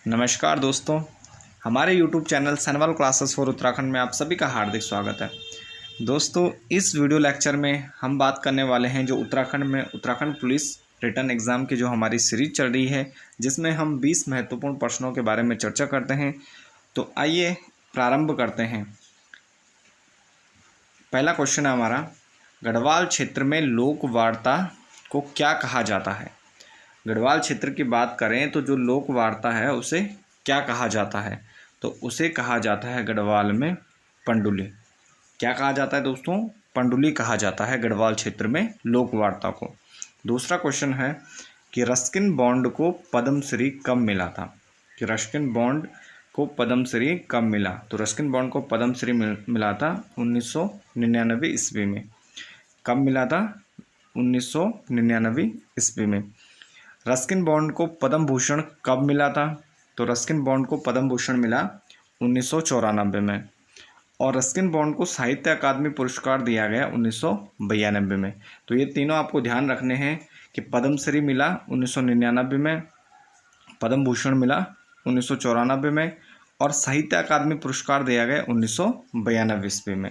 नमस्कार दोस्तों, हमारे YouTube channel Sanwal classes for Uttarakhand में आप सभी का हार्दिक स्वागत है। दोस्तों, इस वीडियो लेक्चर में हम बात करने वाले हैं जो उत्तराखंड में उत्तराखंड पुलिस रिटन एग्ज़ाम की जो हमारी सीरीज चल रही है, जिसमें हम 20 महत्वपूर्ण प्रश्नों के बारे में चर्चा करते हैं। तो आइए प्रारंभ करते हैं। पहला क्वेश्चन है हमारा, गढ़वाल क्षेत्र में लोक वार्ता को क्या कहा जाता है। गढ़वाल क्षेत्र की बात करें तो जो लोक वार्ता है उसे क्या कहा जाता है, तो उसे कहा जाता है गढ़वाल में पंडुली। क्या कहा जाता है दोस्तों? पंडुली कहा जाता है गढ़वाल क्षेत्र में लोक वार्ता को। दूसरा क्वेश्चन है कि रस्किन बॉन्ड को पद्मश्री कब मिला था। कि रस्किन बॉन्ड को पद्मश्री कब मिला, तो रस्किन बॉन्ड को पद्मश्री मिला था 1999 ईस्वी में। कब मिला था? 1999 ईस्वी में। रस्किन बॉन्ड को पद्म भूषण कब मिला था, तो रस्किन बॉन्ड को पद्म भूषण मिला 1994 में। और रस्किन बॉन्ड को साहित्य अकादमी पुरस्कार दिया गया 1992 में। तो ये तीनों आपको ध्यान रखने हैं कि पद्मश्री मिला 1999 में, पद्म भूषण मिला 1994 में और साहित्य अकादमी पुरस्कार दिया गया 1992 ईस्वी में।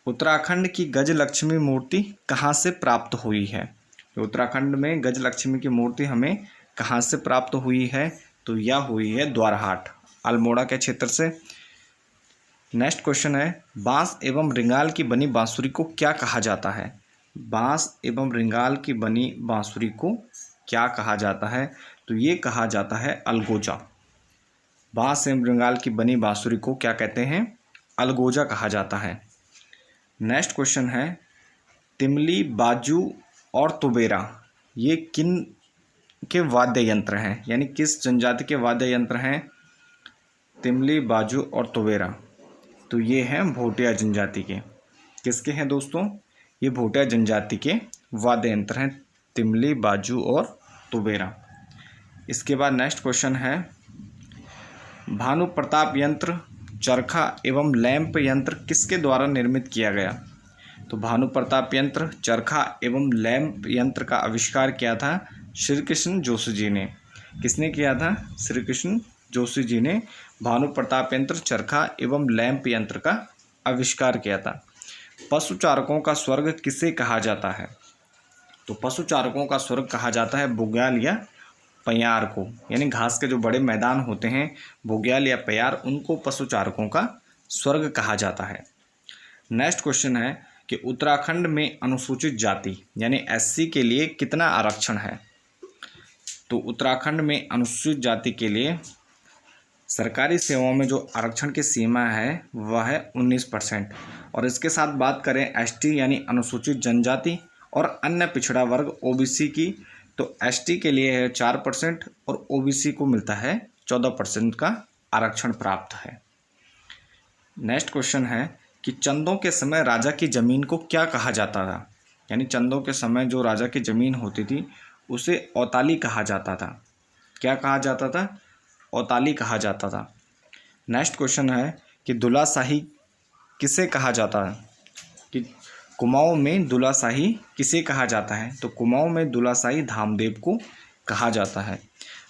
उत्तराखंड की गजलक्ष्मी मूर्ति कहाँ से प्राप्त हुई है। तो उत्तराखंड में गजलक्ष्मी की मूर्ति हमें कहाँ से प्राप्त हुई है, तो यह हुई है द्वारहाट, अल्मोड़ा के क्षेत्र से। नेक्स्ट क्वेश्चन है, बांस एवं रिंगाल की बनी बांसुरी को क्या कहा जाता है। बांस एवं रिंगाल की बनी बांसुरी को क्या कहा जाता है, तो ये कहा जाता है अलगोजा। बांस एवं रिंगाल की बनी बांसुरी को क्या कहते हैं? अलगोजा कहा जाता है। नेक्स्ट क्वेश्चन है, तिमली, बाजू और तुबेरा ये किन के वाद्य यंत्र हैं, यानी किस जनजाति के वाद्य यंत्र हैं? तिमली, बाजू और तुबेरा, तो ये हैं भोटिया जनजाति के। किसके हैं दोस्तों? ये भोटिया जनजाति के वाद्य यंत्र हैं, तिमली, बाजू और तुबेरा। इसके बाद नेक्स्ट क्वेश्चन है, भानु प्रताप यंत्र, चरखा एवं लैंप यंत्र किसके द्वारा निर्मित किया गया। तो भानु प्रताप यंत्र, चरखा एवं लैंप यंत्र का आविष्कार किया था श्री कृष्ण जोशी जी ने। किसने किया था? श्री कृष्ण जोशी जी ने भानु प्रताप यंत्र, चरखा एवं लैंप यंत्र का आविष्कार किया था। पशुचारकों का स्वर्ग किसे कहा जाता है। तो पशुचारकों का स्वर्ग कहा जाता है बुग्याल या पयार को, यानी घास के जो बड़े मैदान होते हैं बुग्याल या पयार, उनको पशुचारकों का स्वर्ग कहा जाता है। नेक्स्ट क्वेश्चन है कि उत्तराखंड में अनुसूचित जाति यानी एससी के लिए कितना आरक्षण है। तो उत्तराखंड में अनुसूचित जाति के लिए सरकारी सेवाओं में जो आरक्षण की सीमा है वह है 19%। और इसके साथ बात करें एसटी यानी अनुसूचित जनजाति और अन्य पिछड़ा वर्ग ओबीसी की, तो एसटी के लिए है 4% और ओबीसी को मिलता है 14% का आरक्षण प्राप्त है। नेक्स्ट क्वेश्चन है कि चंदों के समय राजा की ज़मीन को क्या कहा जाता था। यानी चंदों के समय जो राजा की ज़मीन होती थी उसे औताली कहा जाता था। क्या कहा जाता था? औताली कहा जाता था। नेक्स्ट क्वेश्चन है कि दुलाशाही किसे कहा जाता है। कि कुमाऊं में दुलाशाही किसे कहा जाता है, तो कुमाऊं में दुलाशाही धामदेव को कहा जाता है।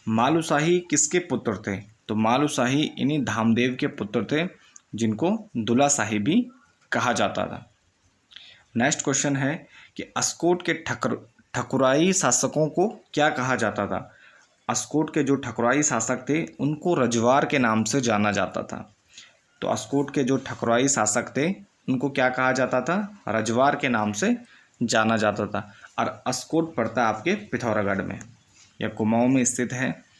मालूशाही किसके पुत्र थे, तो मालूशाही इन्हीं धामदेव के पुत्र थे जिनको दुलाशाही भी कहा जाता था। नेक्स्ट क्वेश्चन है कि अस्कोट के ठकुराई शासकों को क्या कहा जाता था। अस्कोट के जो ठकुराई शासक थे उनको रजवार के नाम से जाना जाता था। तो अस्कोट के जो ठकुराई शासक थे उनको क्या कहा जाता था? रजवार के नाम से जाना जाता था। और अस्कोट पड़ता है आपके पिथौरागढ़ में या कुमाऊं में स्थित है।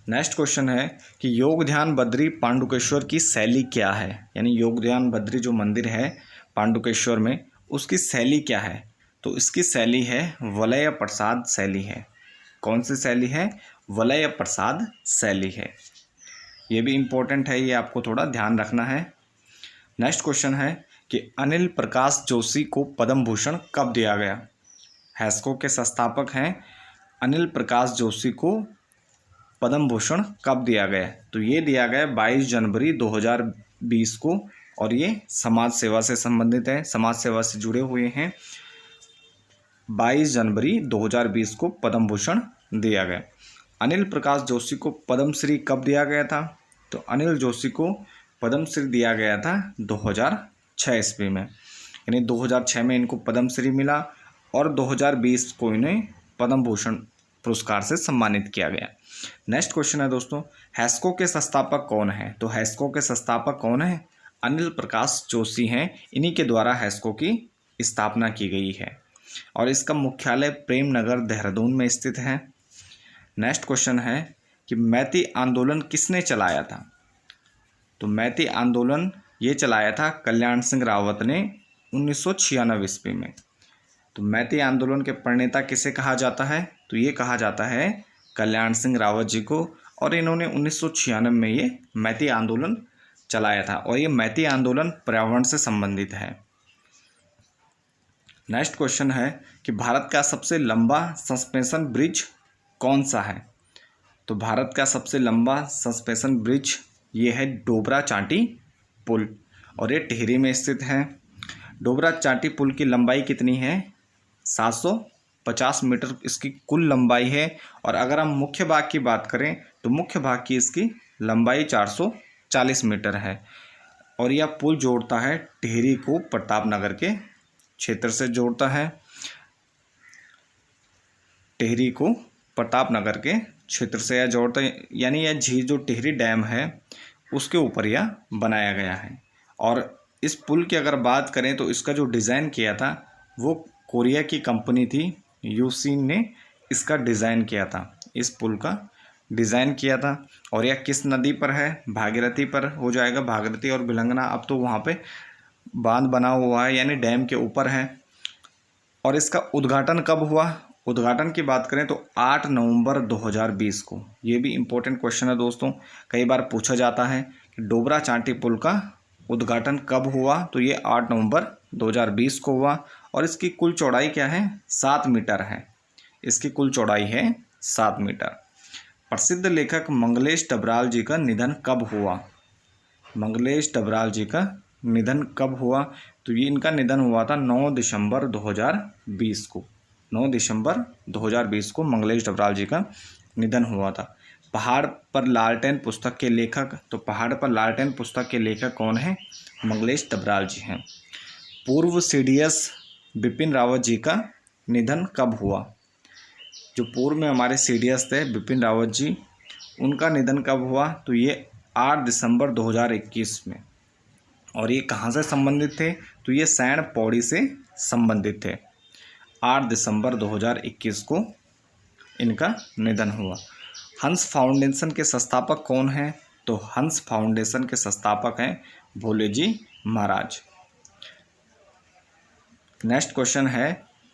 नेक्स्ट क्वेश्चन है कि योग ध्यान बद्री पांडुकेश्वर की शैली क्या है। यानी योग ध्यान बद्री जो मंदिर है पांडुकेश्वर में, उसकी शैली क्या है, तो इसकी शैली है वलय प्रसाद शैली है। कौन सी शैली है? वलय प्रसाद शैली है। ये भी इम्पोर्टेंट है, ये आपको थोड़ा ध्यान रखना है। नेक्स्ट क्वेश्चन है कि अनिल प्रकाश जोशी को पद्म भूषण कब दिया गया। हैस्को के संस्थापक हैं अनिल प्रकाश जोशी को पद्म भूषण कब दिया गया, तो ये दिया गया 22 जनवरी 2020 को। और ये समाज सेवा से संबंधित है, समाज सेवा से जुड़े हुए हैं। 22 जनवरी 2020 को पद्म भूषण दिया गया। अनिल प्रकाश जोशी को पद्मश्री कब दिया गया था? तो अनिल जोशी को पद्मश्री दिया गया था 2006 ईस्वी में, यानी 2006 में इनको पद्मश्री मिला और 2020 को इन्हें पद्म भूषण पुरस्कार से सम्मानित किया गया। नेक्स्ट क्वेश्चन है दोस्तों, हैस्को के संस्थापक कौन है? तो हैस्को के संस्थापक कौन है? अनिल प्रकाश जोशी हैं। इन्हीं के द्वारा हैस्को की स्थापना की गई है और इसका मुख्यालय प्रेम नगर देहरादून में स्थित है। नेक्स्ट क्वेश्चन है कि मैती आंदोलन किसने चलाया था? तो मैती आंदोलन ये चलाया था कल्याण सिंह रावत ने 1996 ईस्वी में। तो मैती आंदोलन के प्रणेता किसे कहा जाता है? तो ये कहा जाता है कल्याण सिंह रावत जी को, और इन्होंने 1996 में ये मैती आंदोलन चलाया था और ये मैती आंदोलन पर्यावरण से संबंधित है। नेक्स्ट क्वेश्चन है कि भारत का सबसे लंबा सस्पेंशन ब्रिज कौन सा है? तो भारत का सबसे लंबा सस्पेंशन ब्रिज ये है डोबरा चांटी पुल और ये टिहरी में स्थित है। डोबरा चांटी पुल की लंबाई कितनी है? 750 मीटर इसकी कुल लंबाई है, और अगर हम मुख्य भाग की बात करें तो मुख्य भाग की इसकी लंबाई 440 मीटर है और यह पुल जोड़ता है टिहरी को प्रतापनगर के क्षेत्र से जोड़ता है। टिहरी को प्रतापनगर के क्षेत्र से यह जोड़ता है, यानी यह झील जो टिहरी डैम है उसके ऊपर यह बनाया गया है। और इस पुल की अगर बात करें तो इसका जो डिज़ाइन किया था वो कोरिया की कंपनी थी यूसिन ने इसका डिज़ाइन किया था, इस पुल का डिज़ाइन किया था। और यह किस नदी पर है? भागीरथी पर हो जाएगा, भागीरथी और भिलंगना। अब तो वहाँ पे बांध बना हुआ है यानी डैम के ऊपर है। और इसका उद्घाटन कब हुआ? उद्घाटन की बात करें तो 8 नवंबर 2020 को। ये भी इम्पोर्टेंट क्वेश्चन है दोस्तों, कई बार पूछा जाता है कि डोबरा चांटी पुल का उद्घाटन कब हुआ? तो ये 8 नवंबर 2020 को हुआ और इसकी कुल चौड़ाई क्या है? 7 मीटर है। इसकी कुल चौड़ाई है 7 मीटर। प्रसिद्ध लेखक मंगलेश डबराल जी का निधन कब हुआ? मंगलेश डबराल जी का निधन कब हुआ? तो ये इनका निधन हुआ था 9 दिसंबर 2020 को। 9 दिसंबर 2020 को मंगलेश डबराल जी का निधन हुआ था। पहाड़ पर लालटेन पुस्तक के लेखक, तो पहाड़ पर लालटेन पुस्तक के लेखक कौन है? मंगलेश डबराल जी हैं। पूर्व सीडीएस बिपिन रावत जी का निधन कब हुआ? जो पूर्व में हमारे सीडीएस थे बिपिन रावत जी, उनका निधन कब हुआ? तो ये 8 दिसंबर 2021 में। और ये कहाँ से संबंधित थे? तो ये सैंड पौड़ी से संबंधित थे। 8 दिसंबर 2021 को इनका निधन हुआ। हंस फाउंडेशन के संस्थापक कौन हैं? तो हंस फाउंडेशन के संस्थापक हैं भोले जी महाराज। नेक्स्ट क्वेश्चन है,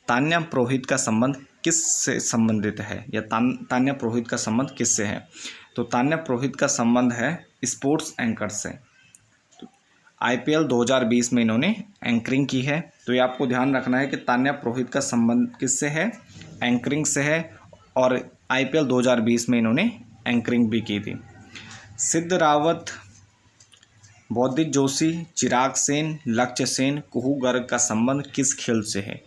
तान्या पुरोहित का संबंध किस से संबंधित है, या तान्या पुरोहित का संबंध किससे है? तो तान्या पुरोहित का संबंध है स्पोर्ट्स एंकर से। तो IPL 2020 में इन्होंने एंकरिंग की है। तो ये आपको ध्यान रखना है कि तान्या पुरोहित का संबंध किससे है? एंकरिंग से है, और IPL 2020 में इन्होंने एंकरिंग भी की थी। सिद्ध रावत, बौद्धिक जोशी, चिराग सेन, लक्ष्य सेन, कुहू गर्ग का संबंध किस खेल से है?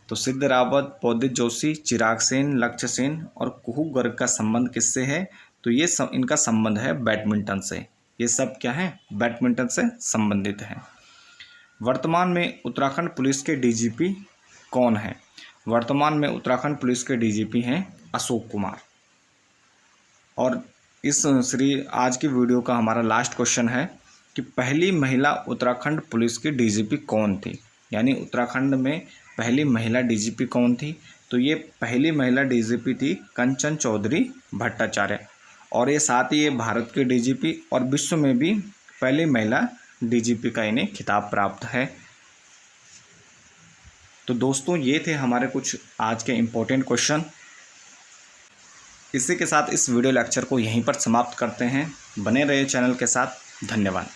तो सिद्ध रावत, बौद्धिक जोशी, चिराग सेन, लक्ष्य सेन और कुहू गर्ग का संबंध किससे है? तो ये इनका संबंध है बैडमिंटन से। ये सब क्या है? बैडमिंटन से संबंधित है। वर्तमान में उत्तराखंड पुलिस के DGP कौन है? वर्तमान में उत्तराखंड पुलिस के DGP हैं अशोक कुमार। और इस आज की वीडियो का हमारा लास्ट क्वेश्चन है कि पहली महिला उत्तराखंड पुलिस की DGP कौन थी, यानी उत्तराखंड में पहली महिला DGP कौन थी? तो ये पहली महिला DGP थी कंचन चौधरी भट्टाचार्य, और ये साथ ही ये भारत के DGP और विश्व में भी पहली महिला DGP का इन्हें खिताब प्राप्त है। तो दोस्तों ये थे हमारे कुछ आज के इम्पोर्टेंट क्वेश्चन। इसी के साथ इस वीडियो लेक्चर को यहीं पर समाप्त करते हैं। बने रहे चैनल के साथ। धन्यवाद।